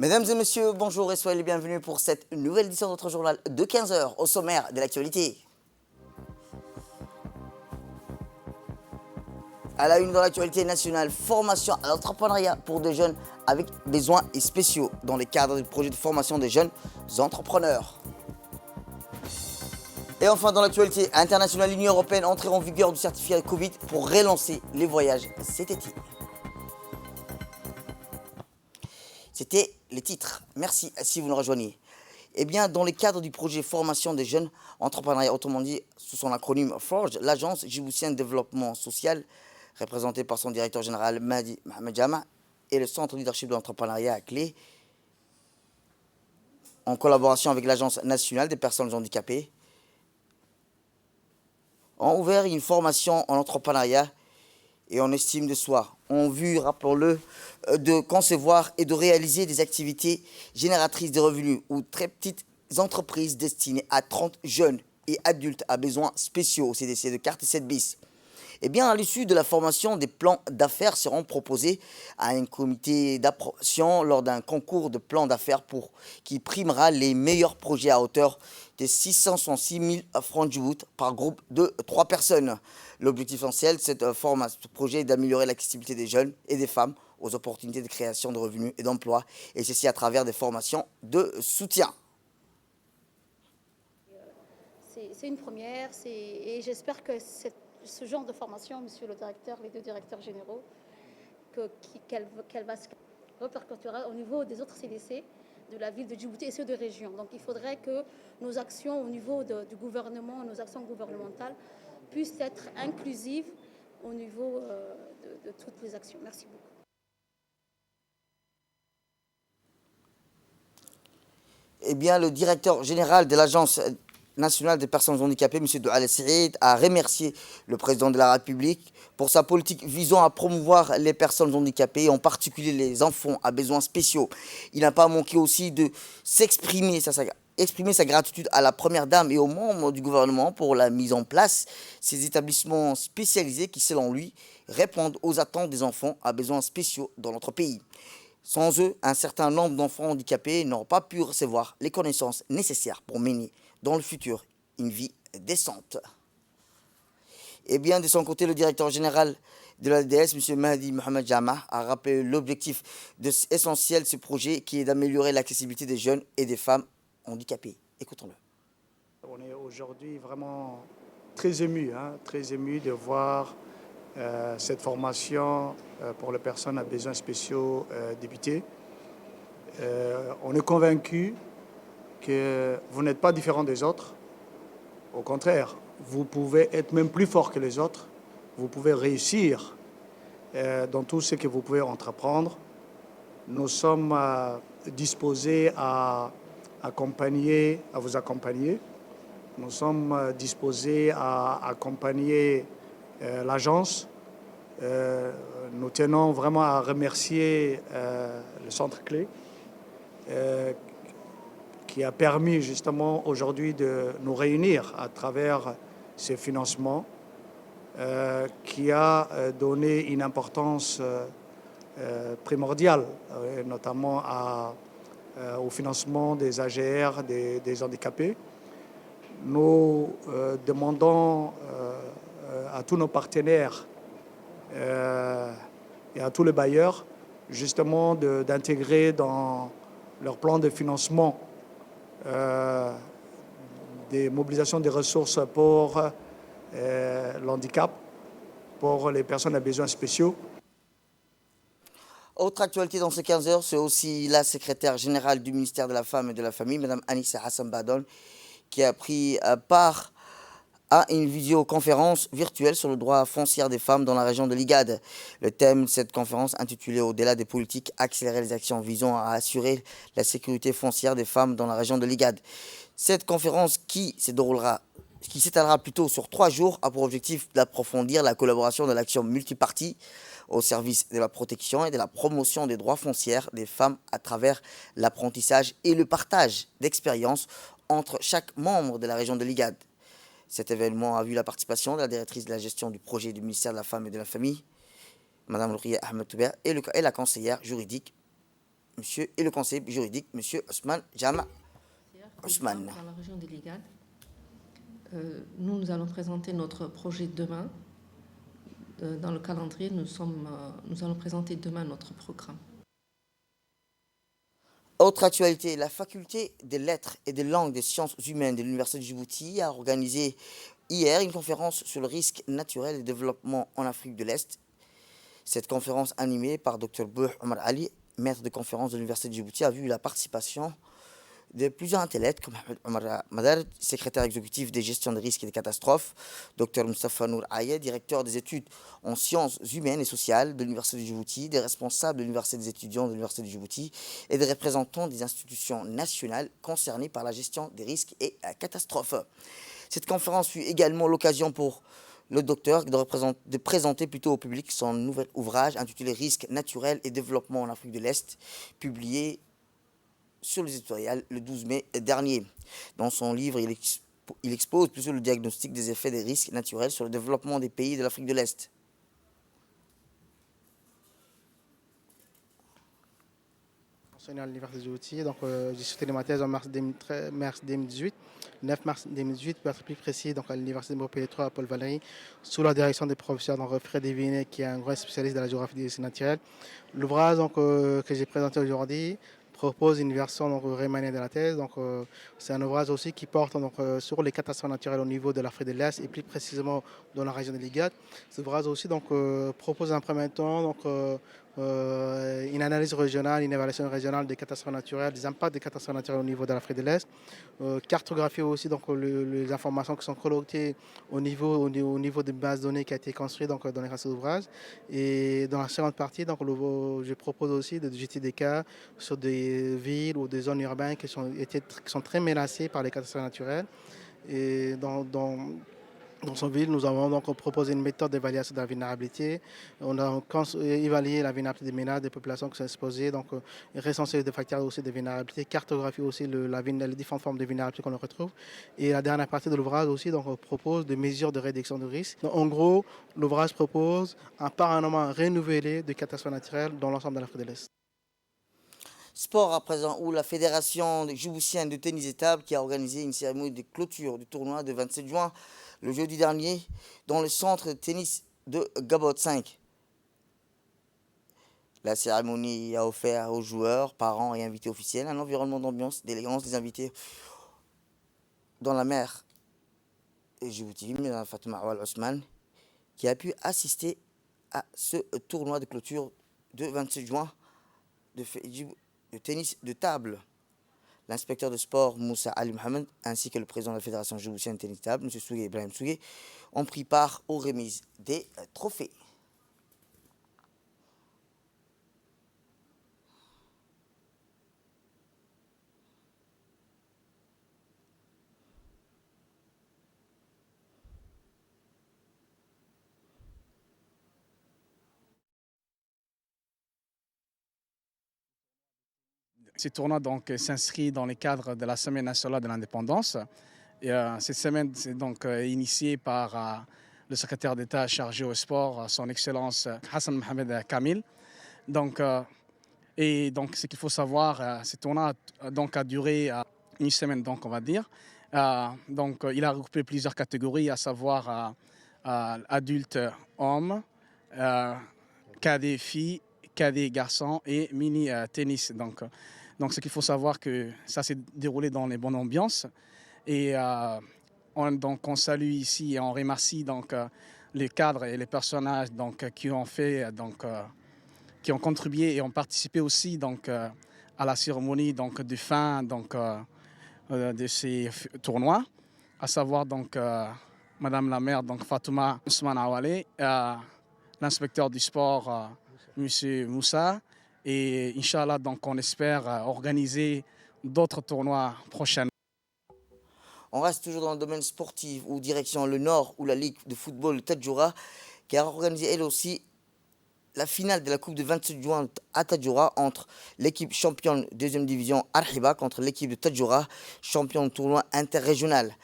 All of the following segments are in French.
Mesdames et messieurs, bonjour et soyez les bienvenus pour cette nouvelle édition de notre journal de 15 heures au sommaire de l'actualité. À la une dans l'actualité nationale, formation à l'entrepreneuriat pour des jeunes avec besoins spéciaux dans le cadre du projet de formation des jeunes entrepreneurs. Et enfin dans l'actualité internationale, l'Union européenne entrée en vigueur du certificat Covid pour relancer les voyages cet été. C'était les titres. Merci si vous nous rejoignez. Eh bien, dans le cadre du projet formation des jeunes entrepreneurs, autrement dit, sous son acronyme FORGE, l'agence djiboutienne de développement social, représentée par son directeur général Mahdi Mohamed Jama, et le centre leadership de l'entrepreneuriat à Clé, en collaboration avec l'agence nationale des personnes handicapées, ont ouvert une formation en entrepreneuriat et en estime de soi, en vue, rappelons-le, de concevoir et de réaliser des activités génératrices de revenus ou très petites entreprises destinées à 30 jeunes et adultes à besoins spéciaux au CDC de Quartier 7 bis. Eh bien, à l'issue de la formation, des plans d'affaires seront proposés à un comité d'approbation lors d'un concours de plans d'affaires qui primera les meilleurs projets à hauteur de 666 000 francs Djibouti par groupe de 3 personnes. L'objectif essentiel de ce projet est d'améliorer l'accessibilité des jeunes et des femmes aux opportunités de création de revenus et d'emploi, et ceci à travers des formations de soutien. C'est une première, et j'espère que ce genre de formation, monsieur le directeur, les deux directeurs généraux, qu'elle va se répercutera au niveau des autres CDC de la ville de Djibouti et ceux de région. Donc il faudrait que nos actions au niveau du gouvernement, nos actions gouvernementales, puissent être inclusives au niveau de toutes les actions. Merci beaucoup. Eh bien, le directeur général de l'Agence nationale des personnes handicapées, M. Doual Saïd, a remercié le président de la République pour sa politique visant à promouvoir les personnes handicapées, en particulier les enfants à besoins spéciaux. Il n'a pas manqué aussi de exprimer sa gratitude à la Première Dame et aux membres du gouvernement pour la mise en place de ces établissements spécialisés qui, selon lui, répondent aux attentes des enfants à besoins spéciaux dans notre pays. Sans eux, un certain nombre d'enfants handicapés n'auront pas pu recevoir les connaissances nécessaires pour mener dans le futur une vie décente. Et bien, de son côté, le directeur général de l'ADS, M. Mahdi Mohamed Jama, a rappelé l'objectif essentiel de ce projet qui est d'améliorer l'accessibilité des jeunes et des femmes handicapées. Écoutons-le. On est aujourd'hui vraiment très ému de voir cette formation pour les personnes à besoins spéciaux débuter. On est convaincu que vous n'êtes pas différent des autres. Au contraire, vous pouvez être même plus fort que les autres. Vous pouvez réussir dans tout ce que vous pouvez entreprendre. Nous sommes disposés à vous accompagner. Nous sommes disposés à accompagner l'agence. Nous tenons vraiment à remercier le Centre Clé qui a permis justement aujourd'hui de nous réunir à travers ces financements, qui a donné une importance primordiale, notamment au financement des AGR, des handicapés. Nous demandons à tous nos partenaires et à tous les bailleurs justement d'intégrer dans leur plan de financement des mobilisations de ressources pour l'handicap, pour les personnes à besoins spéciaux. Autre actualité dans ces 15 heures, c'est aussi la secrétaire générale du ministère de la Femme et de la Famille, Mme Anissa Hassan Badon, qui a pris part à une visioconférence virtuelle sur le droit foncier des femmes dans la région de l'Igad. Le thème de cette conférence, intitulé « Au-delà des politiques, accélérer les actions visant à assurer la sécurité foncière des femmes dans la région de l'Igad ». Cette conférence qui s'étalera plutôt sur 3 jours a pour objectif d'approfondir la collaboration de l'action multipartie au service de la protection et de la promotion des droits fonciers des femmes à travers l'apprentissage et le partage d'expériences entre chaque membre de la région de l'Igad. Cet événement a vu la participation de la directrice de la gestion du projet du ministère de la Femme et de la Famille, Mme Louria Ahmed Touber, et la conseillère juridique, monsieur, et le conseiller juridique, monsieur Ousmane Jama Ousmane. Dans la région de l'IGAD, nous allons présenter notre projet demain. Dans le calendrier, nous allons présenter demain notre programme. Autre actualité, la faculté des lettres et des langues des sciences humaines de l'Université de Djibouti a organisé hier une conférence sur le risque naturel et le développement en Afrique de l'Est. Cette conférence animée par Dr Bouh Omar Ali, maître de conférence de l'Université de Djibouti, a vu la participation de plusieurs intellects comme Ahmed Omar Madar, secrétaire exécutif des gestions des risques et des catastrophes, Dr Moustapha Nour Ayed, directeur des études en sciences humaines et sociales de l'Université de Djibouti, des responsables de l'Université des étudiants de l'Université de Djibouti et des représentants des institutions nationales concernées par la gestion des risques et catastrophes. Cette conférence fut également l'occasion pour le docteur de présenter plutôt au public son nouvel ouvrage intitulé Risques naturels et développement en Afrique de l'Est, publié sur les éditoriales le 12 mai dernier. Dans son livre, il expose plutôt le diagnostic des effets des risques naturels sur le développement des pays de l'Afrique de l'Est. Enseignant à l'Université de Djibouti, donc j'ai soutenu ma thèse en mars 2018, 9 mars 2018, pour être plus précis, donc à l'Université de Montpellier 3 à Paul Valéry, sous la direction des professeurs donc, Fred Devinet, qui est un grand spécialiste de la géographie des risques naturels. L'ouvrage que j'ai présenté aujourd'hui propose une version donc, remaniée de la thèse. Donc, c'est un ouvrage aussi qui porte donc, sur les catastrophes naturelles au niveau de l'Afrique de l'Est et plus précisément dans la région de l'IGAD. Cet ouvrage aussi donc, propose en premier temps donc, une analyse régionale, une évaluation régionale des catastrophes naturelles, des impacts des catastrophes naturelles au niveau de l'Afrique de l'Est. Cartographier aussi donc, les informations qui sont collectées au niveau des bases de données qui a été construite donc, dans les restes d'ouvrage. Et dans la seconde partie, donc, je propose aussi de jeter des cas sur des villes ou des zones urbaines qui sont très menacées par les catastrophes naturelles. Et dans son ville, nous avons donc proposé une méthode d'évaluation de la vulnérabilité. On a évalué la vulnérabilité des ménages, des populations qui sont exposées, donc recenser les facteurs aussi de vulnérabilité, cartographier aussi les différentes formes de vulnérabilité qu'on retrouve. Et la dernière partie de l'ouvrage aussi donc, propose des mesures de réduction de risque. Donc, en gros, l'ouvrage propose un panorama renouvelé de catastrophes naturelles dans l'ensemble de l'Afrique de l'Est. Sport à présent, où la Fédération djiboutienne de tennis de table qui a organisé une cérémonie de clôture du tournoi de 27 juin le jeudi dernier dans le centre de tennis de Gabot 5. La cérémonie a offert aux joueurs, parents et invités officiels un environnement d'ambiance, d'élégance des invités dans la mer Djibouti, Mme Fatouma Awal Ousmane, qui a pu assister à ce tournoi de clôture de 27 juin de tennis de table. L'inspecteur de sport Moussa Ali Mohamed ainsi que le président de la Fédération djiboutienne de tennis de table, M. Sougué Ibrahim Sougué, ont pris part aux remises des trophées. Ce tournoi s'inscrit dans le cadre de la Semaine nationale de l'indépendance. Cette semaine est donc initiée par le secrétaire d'État chargé au sport, son Excellence Hassan Mohamed Kamil. Ce qu'il faut savoir, ce tournoi a duré une semaine, on va dire. Il a regroupé plusieurs catégories, à savoir adultes hommes, cadets filles, cadets garçons et mini tennis. Donc, ce qu'il faut savoir que ça s'est déroulé dans les bonnes ambiances. Et on salue ici et on remercie les cadres et les personnages qui ont fait, qui ont contribué et ont participé aussi à la cérémonie de fin de ces tournois, à savoir Madame la maire Fatouma Ousmane Awale, l'inspecteur du sport Monsieur Moussa. Et Inch'Allah, on espère organiser d'autres tournois prochainement. On reste toujours dans le domaine sportif ou direction le Nord où la Ligue de football Tadjoura qui a organisé elle aussi la finale de la Coupe de 27 juin à Tadjoura entre l'équipe championne deuxième division Arhiba contre l'équipe de Tadjoura, championne tournoi interrégional.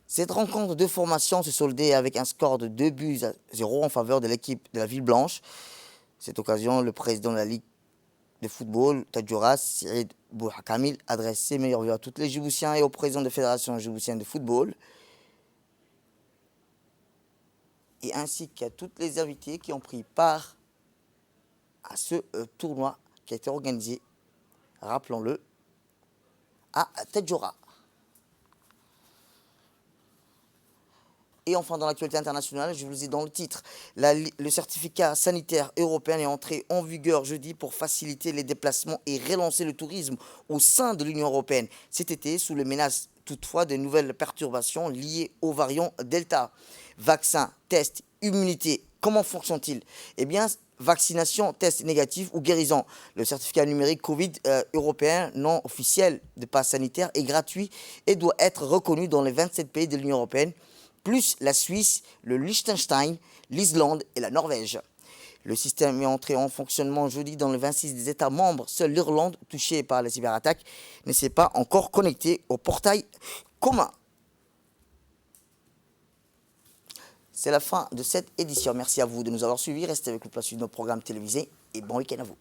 Cette rencontre de formation se soldait avec un score de 2-0 en faveur de l'équipe de la Ville Blanche. Cette occasion, le président de la Ligue de football, Tadjouras, Saïd Bouhakamil, adresse ses meilleurs vœux à tous les Djiboutiens et au président de la Fédération djiboutienne de football, et ainsi qu'à tous les invités qui ont pris part à ce tournoi qui a été organisé, rappelons-le, à Tadjoura. Et enfin, dans l'actualité internationale, je vous le dis dans le titre, le certificat sanitaire européen est entré en vigueur jeudi pour faciliter les déplacements et relancer le tourisme au sein de l'Union européenne. Cet été, sous les menaces toutefois de nouvelles perturbations liées au variant Delta. Vaccin, test, immunité, comment fonctionne-t-il? Eh bien, vaccination, test négatif ou guérison. Le certificat numérique Covid européen non officiel de passe sanitaire est gratuit et doit être reconnu dans les 27 pays de l'Union européenne, plus la Suisse, le Liechtenstein, l'Islande et la Norvège. Le système est entré en fonctionnement jeudi dans les 26 des États membres. Seule l'Irlande, touchée par les cyberattaques, ne s'est pas encore connectée au portail commun. C'est la fin de cette édition. Merci à vous de nous avoir suivis. Restez avec nous pour la suite de nos programmes télévisés et bon week-end à vous.